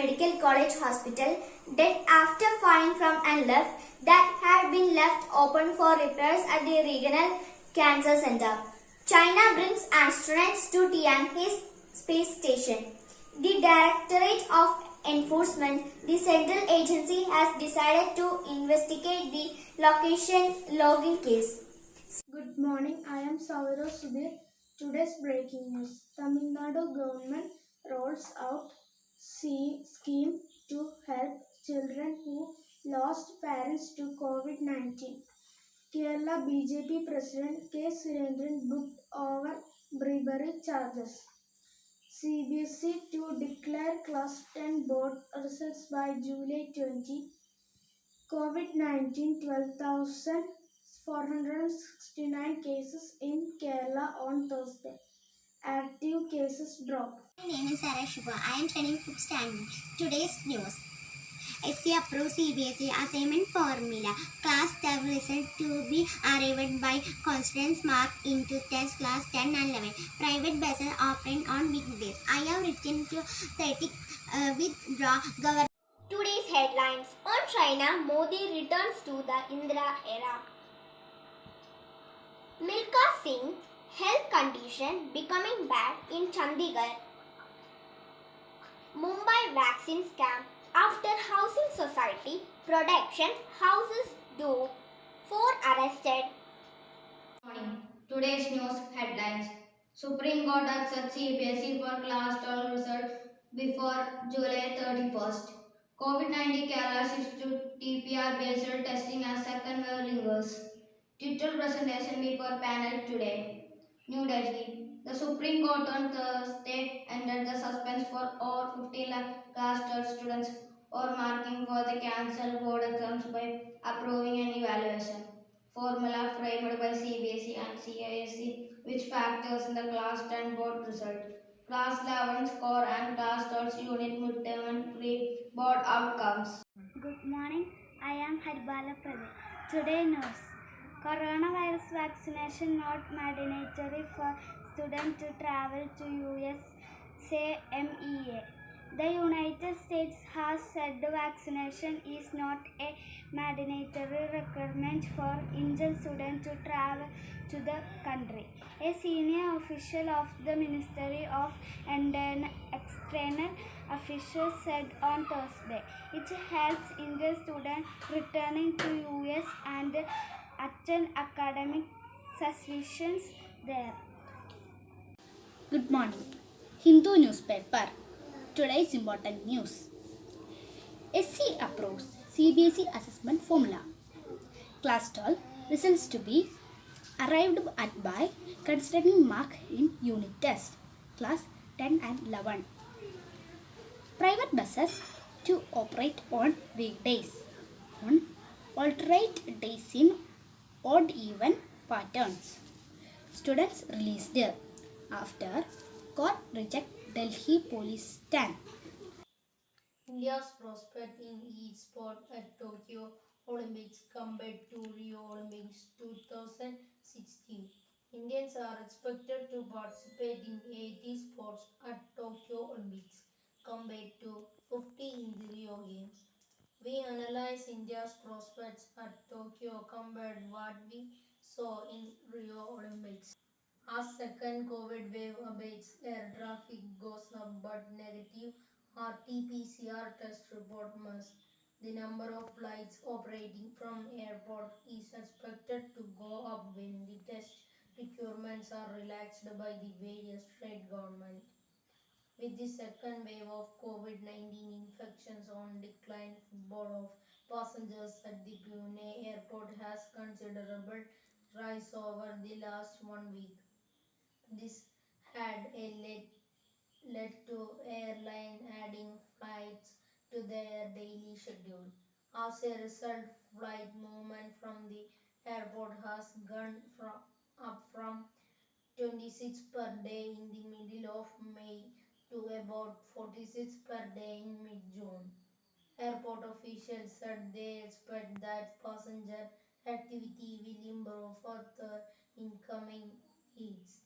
Medical College Hospital, dead after firing from a lift that had been left open for repairs at the Regional Cancer Center. China brings astronauts to Tianhe space station. The Directorate of Enforcement, the central agency, has decided to investigate the location logging case. Good morning, I am Savira Sudhir. Today's breaking news. Tamil Nadu government rolls out scheme to help children who lost parents to COVID-19. Kerala BJP President K. Surendran booked over bribery charges. CBSE to declare Class 10 board results by July 20. COVID-19 12,469 cases in Kerala on Thursday. Active cases dropped. My name is Sarah Shubha. I am studying 5th standard. Today's news. SC approves CBSE assignment formula. Class 12 result to be arrived by constants mark into test class 10 and 11. Private buses operate on weekdays. I have written to 30 withdraw government. Today's headlines. On China, Modi returns to the Indira era. Milka Singh, health condition becoming bad in Chandigarh. Mumbai vaccine scam. After Housing Society production houses do. 4 arrested. Morning. Today's news headlines. Supreme Court accepts CBSE for Class 12 result before July 31st. COVID-19 Kerala shifts to TPR based testing as second wave lingers. Title presentation before panel today. New Delhi. The Supreme Court on Thursday ended the suspense for over 50 lakh Class 12 students or marking for the cancelled board exams by approving an evaluation formula framed by CBSE and CISE, which factors in the Class 10 board result, Class 11 score, and Class 12 unit midterm and pre-board outcomes. Good morning, I am Haribala Pradeep. Today news. Coronavirus vaccination not mandatory for students to travel to US, say MEA. The United States has said the vaccination is not a mandatory requirement for Indian students to travel to the country. A senior official of the Ministry of External Affairs said on Thursday. It helps Indian students returning to US and attend academic sessions there. Good morning. Hindu newspaper. Today's important news. SC approves CBSE assessment formula. Class 12 results to be arrived at by considering mark in unit test. Class 10 and 11. Private buses to operate on weekdays. On alternate days in odd even patterns. Students released after court reject Delhi police stand. India's prospect in e-sport at Tokyo Olympics compared to Rio Olympics 2016. Indians are expected to participate in 80 sports at Tokyo Olympics compared to 50 in the Rio Games. We analyze India's prospects at Tokyo compared what we saw in Rio Olympics. As second COVID wave abates, air traffic goes up but negative RT-PCR test report must. The number of flights operating from airport is expected to go up when the test requirements are relaxed by the various state governments. With the second wave of COVID-19 infections on decline, footfall of passengers at the Pune airport has considerable rise over the last 1 week. This had led to airline adding flights to their daily schedule. As a result, flight movement from the airport has gone up from 26 per day in the middle of May to about 46 per day in mid-June. Airport officials said they expect that passenger activity will improve further in coming weeks.